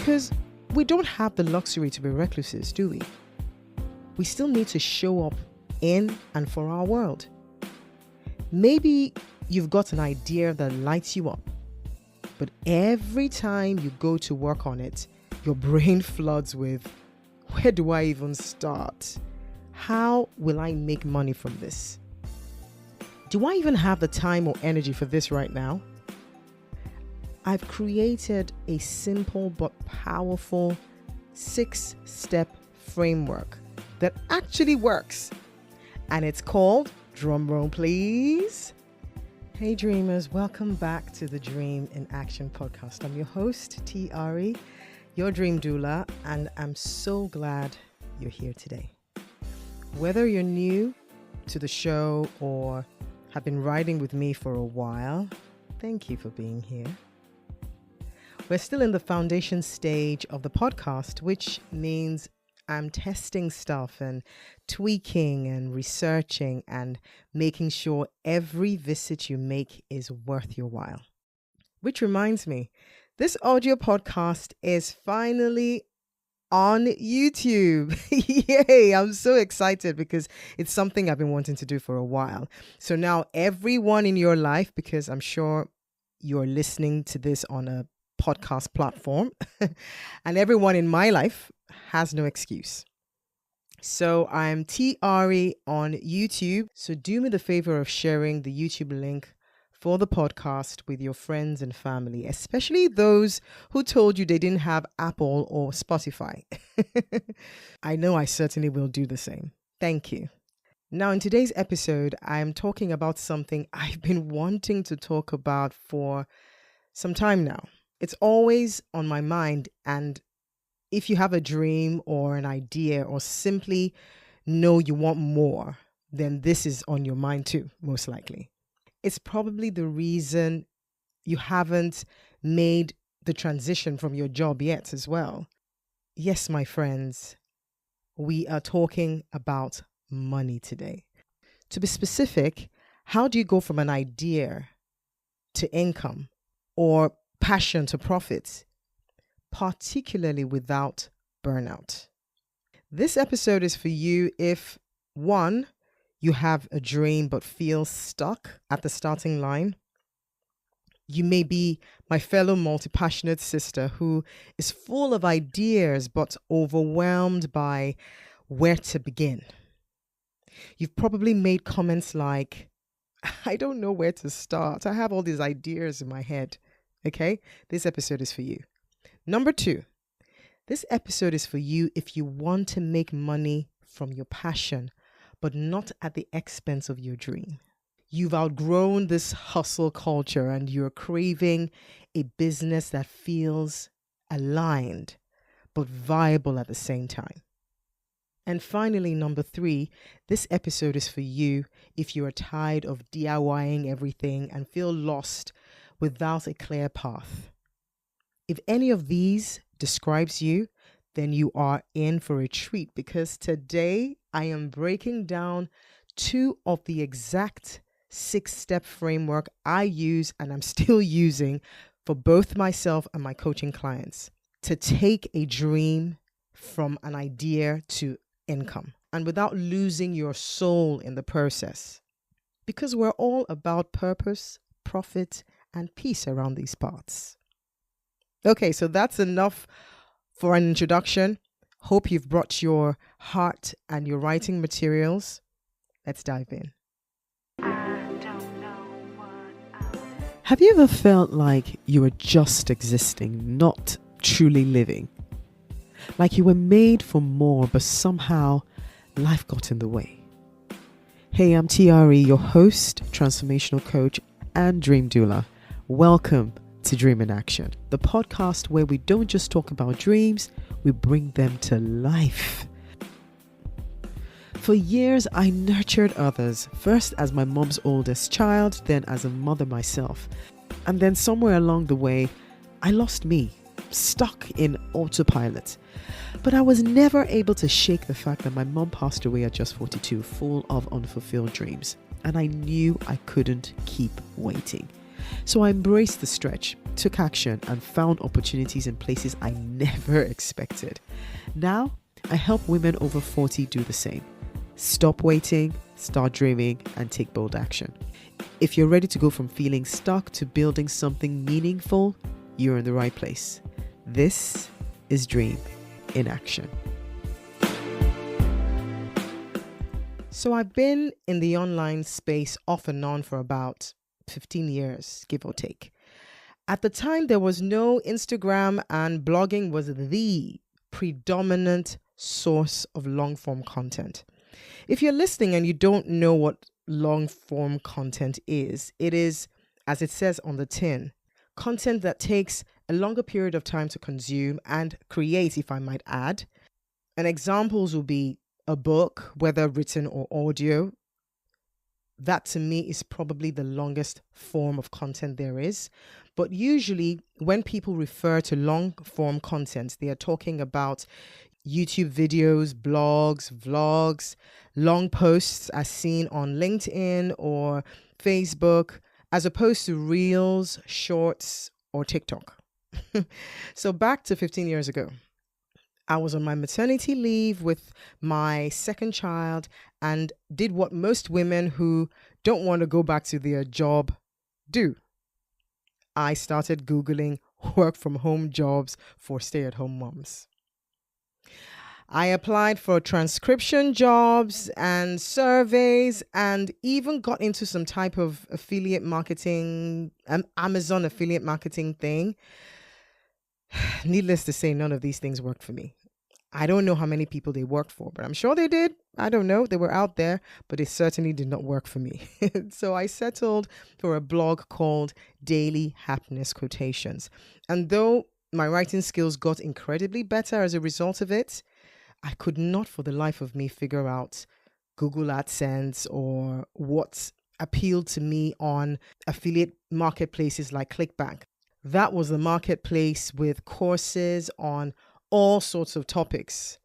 Because we don't have the luxury to be recluses, do we? We still need to show up in and for our world. Maybe you've got an idea that lights you up, but every time you go to work on it, your brain floods with, where do I even start? How will I make money from this? Do I even have the time or energy for this right now? I've created a simple but powerful 6-step framework that actually works. And it's called, drumroll please. Hey dreamers, welcome back to the Dream in Action podcast. I'm your host, TRE, your dream doula, and I'm so glad you're here today. Whether you're new to the show or have been riding with me for a while, thank you for being here. We're still in the foundation stage of the podcast, which means I'm testing stuff and tweaking and researching and making sure every visit you make is worth your while. Which reminds me, this audio podcast is finally on YouTube. Yay! I'm so excited because it's something I've been wanting to do for a while. So now everyone in your life, because I'm sure you're listening to this on a podcast platform, and everyone in my life has no excuse. So I'm TRE on YouTube. So do me the favor of sharing the YouTube link for the podcast with your friends and family, especially those who told you they didn't have Apple or Spotify. I know I certainly will do the same. Thank you. Now, in today's episode, I'm talking about something I've been wanting to talk about for some time now. It's always on my mind, and if you have a dream or an idea or simply know you want more, then this is on your mind too, most likely. It's probably the reason you haven't made the transition from your job yet as well. Yes, my friends, we are talking about money today. To be specific, how do you go from an idea to income or passion to profits, particularly without burnout? This episode is for you if, one, you have a dream but feel stuck at the starting line. You may be my fellow multipassionate sister who is full of ideas but overwhelmed by where to begin. You've probably made comments like, I don't know where to start. I have all these ideas in my head. Okay, this episode is for you. Number 2, this episode is for you if you want to make money from your passion, but not at the expense of your dream. You've outgrown this hustle culture and you're craving a business that feels aligned, but viable at the same time. And finally, number 3, this episode is for you if you are tired of DIYing everything and feel lost without a clear path. If any of these describes you, then you are in for a treat, because today I am breaking down 2 of the exact 6-step framework I use and I'm still using for both myself and my coaching clients to take a dream from an idea to income, and without losing your soul in the process, because we're all about purpose, profit, and peace around these parts. Okay, so that's enough for an introduction. Hope you've brought your heart and your writing materials. Let's dive in. Have you ever felt like you were just existing, not truly living? Like you were made for more, but somehow life got in the way? Hey, I'm TRE, your host, transformational coach, and dream doula. Welcome to Dream in Action, the podcast where we don't just talk about dreams, we bring them to life. For years, I nurtured others, first as my mom's oldest child, then as a mother myself. And then somewhere along the way, I lost me, stuck in autopilot. But I was never able to shake the fact that my mom passed away at just 42, full of unfulfilled dreams. And I knew I couldn't keep waiting. So I embraced the stretch, took action, and found opportunities in places I never expected. Now, I help women over 40 do the same. Stop waiting, start dreaming, and take bold action. If you're ready to go from feeling stuck to building something meaningful, you're in the right place. This is Dream in Action. So I've been in the online space off and on for about 15 years, give or take. At the time, there was no Instagram, and blogging was the predominant source of long-form content. If you're listening and you don't know what long-form content is, it is, as it says on the tin, content that takes a longer period of time to consume and create, if I might add. And examples will be a book, whether written or audio. That to me is probably the longest form of content there is. But usually when people refer to long form content, they are talking about YouTube videos, blogs, vlogs, long posts as seen on LinkedIn or Facebook, as opposed to reels, shorts, or TikTok. So back to 15 years ago. I was on my maternity leave with my second child and did what most women who don't want to go back to their job do. I started Googling work from home jobs for stay-at-home moms. I applied for transcription jobs and surveys and even got into some type of affiliate marketing, Amazon affiliate marketing thing. Needless to say, none of these things worked for me. I don't know how many people they worked for, but I'm sure they did. I don't know. They were out there, but it certainly did not work for me. So I settled for a blog called Daily Happiness Quotations. And though my writing skills got incredibly better as a result of it, I could not for the life of me figure out Google AdSense or what appealed to me on affiliate marketplaces like ClickBank. That was the marketplace with courses on all sorts of topics.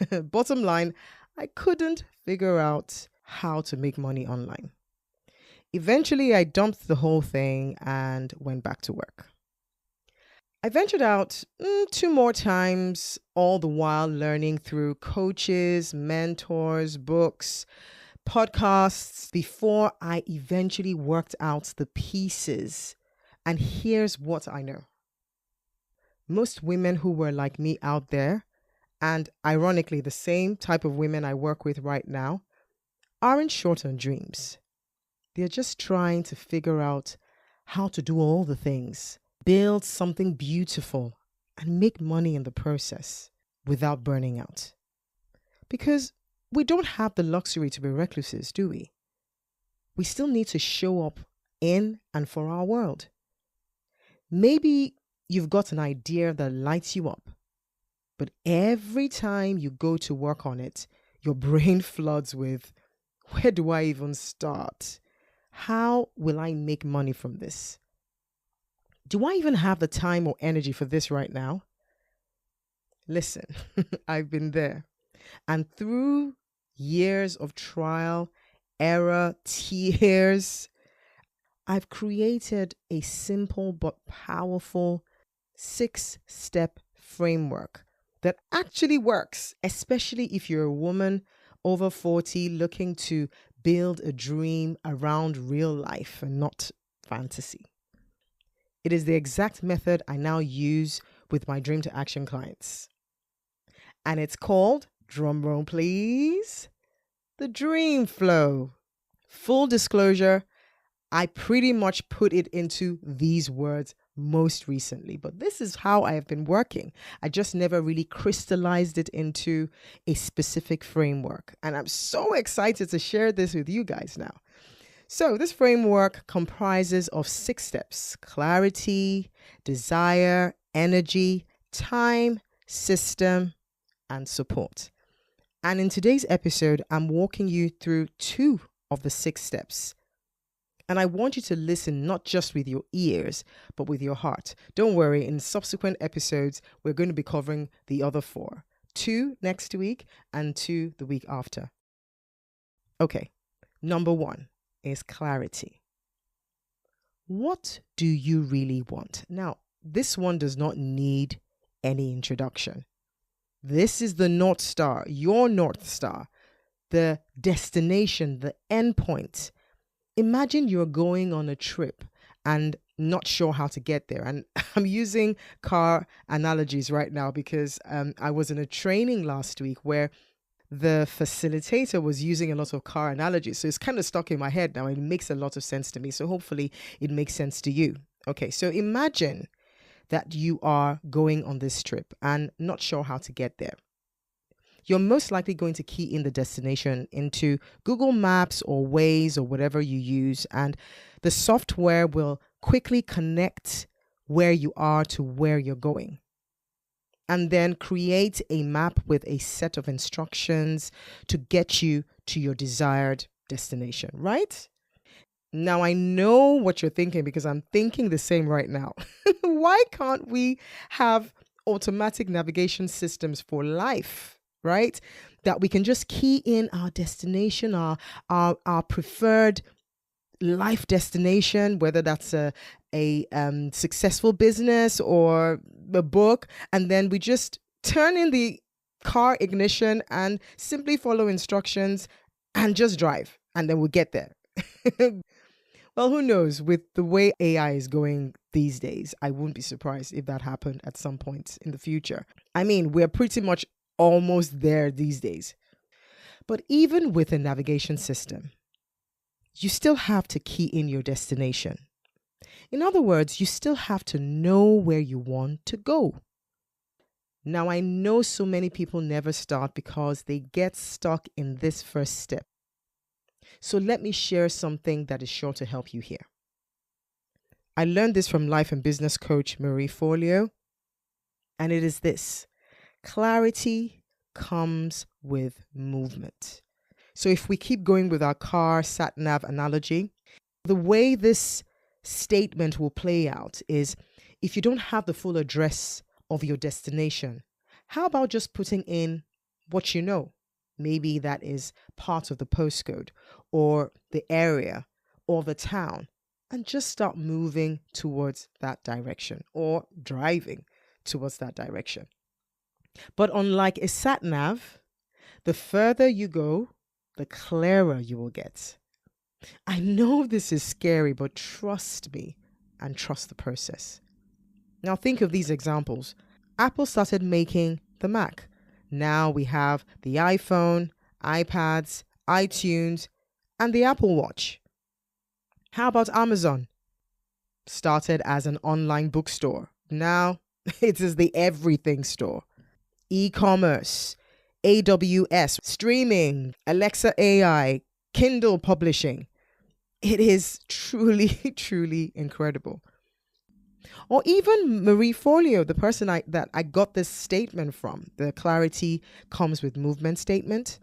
Bottom line, I couldn't figure out how to make money online. Eventually, I dumped the whole thing and went back to work. I ventured out 2 more times, all the while learning through coaches, mentors, books, podcasts, before I eventually worked out the pieces. And here's what I know. Most women who were like me out there, and ironically the same type of women I work with right now, aren't short on dreams. They're just trying to figure out how to do all the things, build something beautiful, and make money in the process without burning out. Because we don't have the luxury to be recluses, do we? We still need to show up in and for our world. Maybe you've got an idea that lights you up, but every time you go to work on it, your brain floods with, where do I even start? How will I make money from this? Do I even have the time or energy for this right now? Listen, I've been there. And through years of trial, error, tears, I've created a simple but powerful 6-step framework that actually works, especially if you're a woman over 40 looking to build a dream around real life and not fantasy. It is the exact method I now use with my Dream to Action clients. And it's called, drumroll please, the Dream Flow. Full disclosure, I pretty much put it into these words most recently, but this is how I have been working. I just never really crystallized it into a specific framework. And I'm so excited to share this with you guys now. So this framework comprises of 6 steps: clarity, desire, energy, time, system, and support. And in today's episode, I'm walking you through 2 of the 6 steps. And I want you to listen not just with your ears, but with your heart. Don't worry, in subsequent episodes, we're going to be covering the other 4. 2 next week and 2 the week after. Okay, number 1 is clarity. What do you really want? Now, this one does not need any introduction. This is the North Star, your North Star, the destination, the end point. Imagine you're going on a trip and not sure how to get there. And I'm using car analogies right now because I was in a training last week where the facilitator was using a lot of car analogies. So it's kind of stuck in my head now. It makes a lot of sense to me. So hopefully it makes sense to you. Okay, so imagine that you are going on this trip and not sure how to get there. You're most likely going to key in the destination into Google Maps or Waze or whatever you use, and the software will quickly connect where you are to where you're going, and then create a map with a set of instructions to get you to your desired destination, right? Now, I know what you're thinking because I'm thinking the same right now. Why can't we have automatic navigation systems for life, right? That we can just key in our destination, our preferred life destination, whether that's a successful business or a book, and then we just turn in the car ignition and simply follow instructions and just drive, and then we'll get there. Well, who knows? With the way AI is going these days, I wouldn't be surprised if that happened at some point in the future. I mean, we're pretty much almost there these days. But even with a navigation system, you still have to key in your destination. In other words, you still have to know where you want to go. Now, I know so many people never start because they get stuck in this first step. So let me share something that is sure to help you here. I learned this from life and business coach Marie Forleo, and it is this: clarity comes with movement. So if we keep going with our car sat-nav analogy, the way this statement will play out is, if you don't have the full address of your destination, how about just putting in what you know? Maybe that is part of the postcode or the area or the town, and just start moving towards that direction or driving towards that direction. But unlike a sat nav, the further you go, the clearer you will get. I know this is scary, but trust me and trust the process. Now think of these examples. Apple started making the Mac. Now we have the iPhone, iPads, iTunes, and the Apple Watch. How about Amazon? Started as an online bookstore. Now it is the everything store. E-commerce, AWS, streaming, Alexa AI, Kindle publishing. It is truly, truly incredible. Or even Marie Forleo, the person that I got this statement from, the clarity comes with movement statement.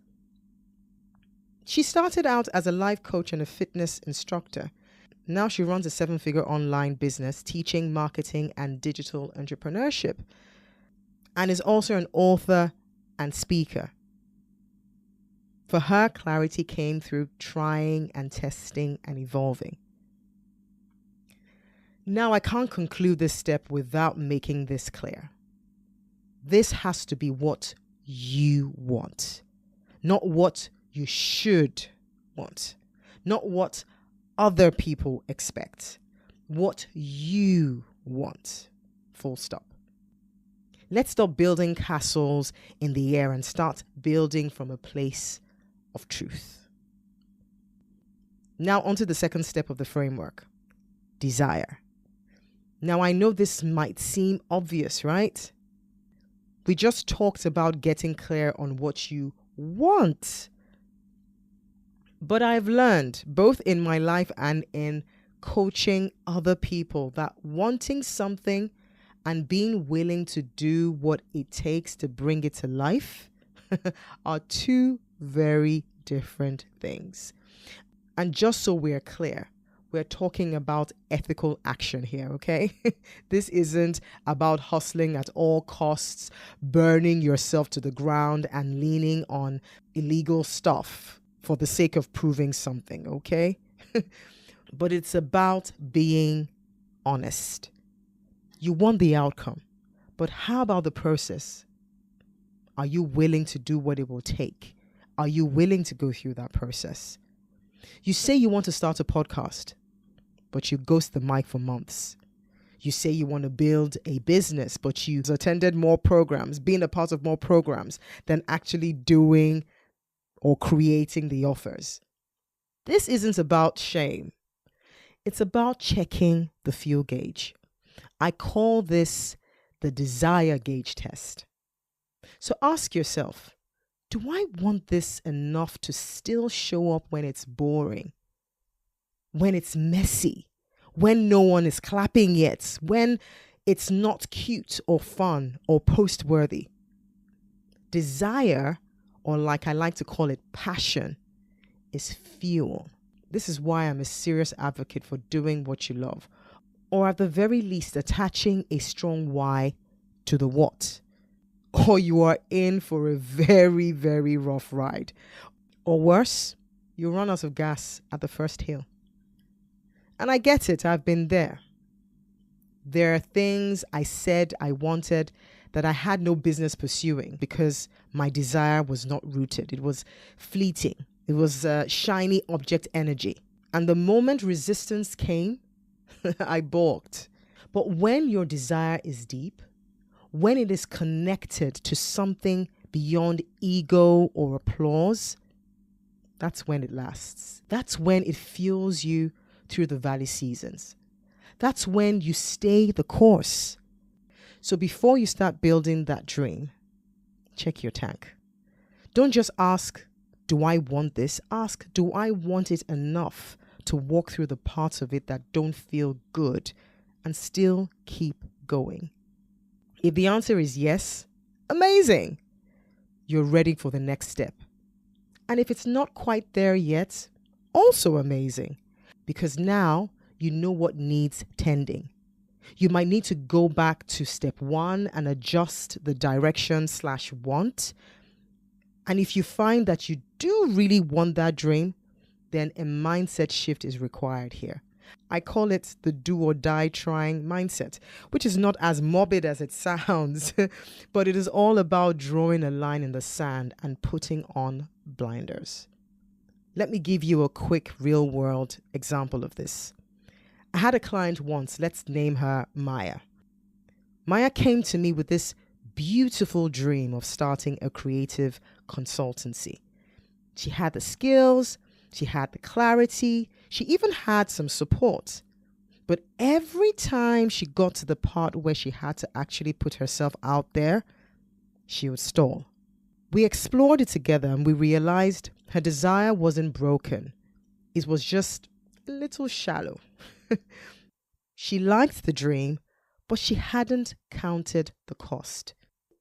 She started out as a life coach and a fitness instructor. Now she runs a 7-figure online business teaching marketing and digital entrepreneurship, and is also an author and speaker. For her, clarity came through trying and testing and evolving. Now, I can't conclude this step without making this clear. This has to be what you want, not what you should want, not what other people expect, what you want. Full stop. Let's stop building castles in the air and start building from a place of truth. Now, onto the second step of the framework, desire. Now, I know this might seem obvious, right? We just talked about getting clear on what you want. But I've learned, both in my life and in coaching other people, that wanting something and being willing to do what it takes to bring it to life are two very different things. And just so we're clear, we're talking about ethical action here, okay? This isn't about hustling at all costs, burning yourself to the ground and leaning on illegal stuff for the sake of proving something, okay? but it's about being honest. You want the outcome, but how about the process? Are you willing to do what it will take? Are you willing to go through that process? You say you want to start a podcast, but you ghost the mic for months. You say you want to build a business, but you've attended more programs, been a part of more programs than actually doing or creating the offers. This isn't about shame. It's about checking the fuel gauge. I call this the desire gauge test. So ask yourself, do I want this enough to still show up when it's boring, when it's messy, when no one is clapping yet, when it's not cute or fun or post-worthy? Desire, or like I like to call it, passion, is fuel. This is why I'm a serious advocate for doing what you love, or at the very least attaching a strong why to the what. Or you are in for a very, very rough ride. Or worse, you run out of gas at the first hill. And I get it, I've been there. There are things I said I wanted that I had no business pursuing because my desire was not rooted. It was fleeting. It was shiny object energy. And the moment resistance came, I balked. But when your desire is deep, when it is connected to something beyond ego or applause, that's when it lasts. That's when it fuels you through the valley seasons. That's when you stay the course. So before you start building that dream, check your tank. Don't just ask, do I want this? Ask, do I want it enough to walk through the parts of it that don't feel good and still keep going? If the answer is yes, amazing. You're ready for the next step. And if it's not quite there yet, also amazing. Because now you know what needs tending. You might need to go back to step 1 and adjust the direction/want. And if you find that you do really want that dream, then a mindset shift is required here. I call it the do or die trying mindset, which is not as morbid as it sounds, but it is all about drawing a line in the sand and putting on blinders. Let me give you a quick real world example of this. I had a client once, let's name her Maya. Maya came to me with this beautiful dream of starting a creative consultancy. She had the skills, she had the clarity, she even had some support. But every time she got to the part where she had to actually put herself out there, she would stall. We explored it together and we realized her desire wasn't broken. It was just a little shallow. She liked the dream, but she hadn't counted the cost.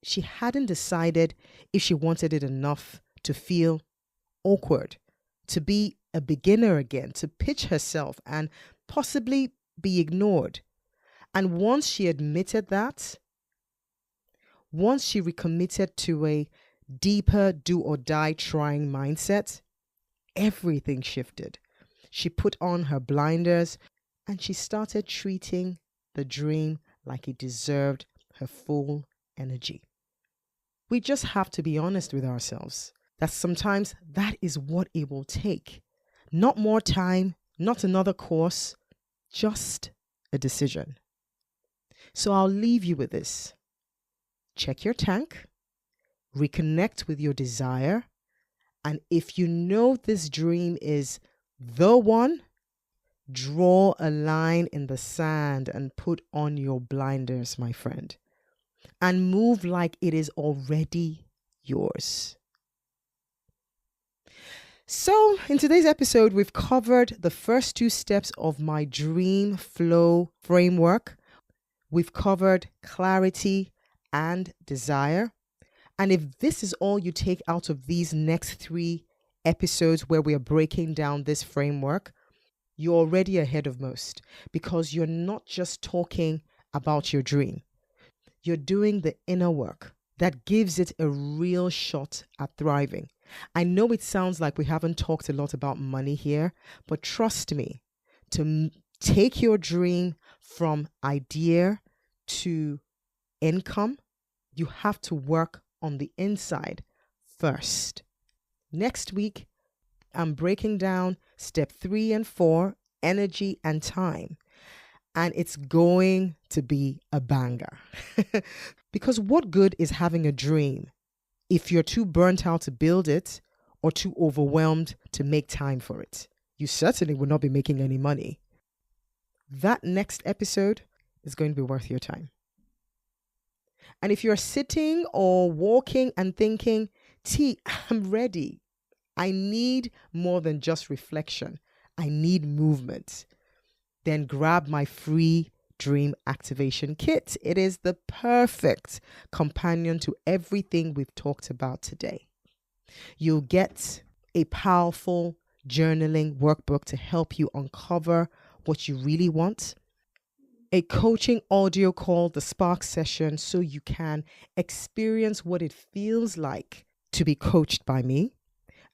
She hadn't decided if she wanted it enough to feel awkward, to be a beginner again, to pitch herself and possibly be ignored. And once she admitted that, once she recommitted to a deeper do or die trying mindset, everything shifted. She put on her blinders and she started treating the dream like it deserved her full energy. We just have to be honest with ourselves that sometimes that is what it will take. Not more time, not another course, just a decision. So I'll leave you with this. Check your tank, reconnect with your desire, and if you know this dream is the one, draw a line in the sand and put on your blinders, my friend, and move like it is already yours. So in today's episode, we've covered the first 2 steps of my dream flow framework. We've covered clarity and desire. And if this is all you take out of these next 3 episodes where we are breaking down this framework, you're already ahead of most, because you're not just talking about your dream. You're doing the inner work that gives it a real shot at thriving. I know it sounds like we haven't talked a lot about money here, but trust me, To take your dream from idea to income, you have to work on the inside first. Next week, I'm breaking down step 3 and 4, energy and time. And it's going to be a banger. Because what good is having a dream if you're too burnt out to build it or too overwhelmed to make time for it? You certainly will not be making any money. That next episode is going to be worth your time. And if you're sitting or walking and thinking, T, I'm ready. I need more than just reflection. I need movement. Then grab my free Dream Activation Kit. It is the perfect companion to everything we've talked about today. You'll get a powerful journaling workbook to help you uncover what you really want, a coaching audio called the Spark Session so you can experience what it feels like to be coached by me,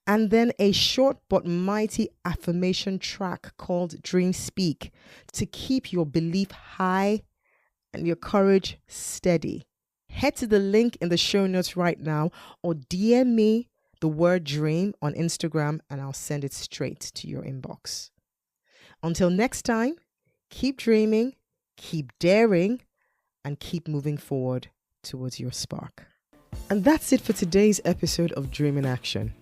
and then a short but mighty affirmation track called Dream Speak to keep your belief high and your courage steady. Head to the link in the show notes right now or DM me the word dream on Instagram and I'll send it straight to your inbox. Until next time, keep dreaming, keep daring, and keep moving forward towards your spark. And that's it for today's episode of Dream in Action.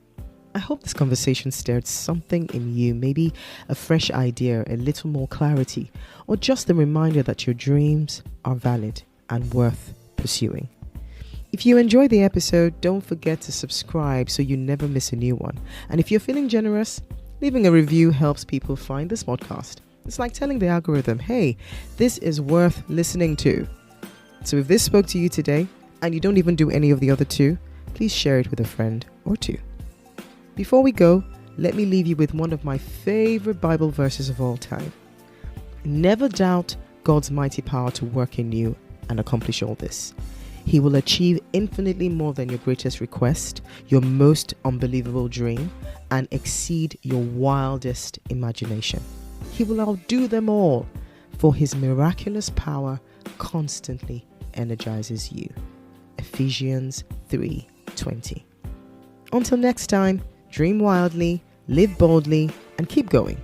I hope this conversation stirred something in you, maybe a fresh idea, a little more clarity, or just a reminder that your dreams are valid and worth pursuing. If you enjoyed the episode, don't forget to subscribe so you never miss a new one. And if you're feeling generous, leaving a review helps people find this podcast. It's like telling the algorithm, hey, this is worth listening to. So if this spoke to you today, and you don't even do any of the other two, please share it with a friend or two. Before we go, let me leave you with one of my favorite Bible verses of all time. Never doubt God's mighty power to work in you and accomplish all this. He will achieve infinitely more than your greatest request, your most unbelievable dream, and exceed your wildest imagination. He will outdo them all, for his miraculous power constantly energizes you. Ephesians 3:20. Until next time, dream wildly, live boldly, and keep going.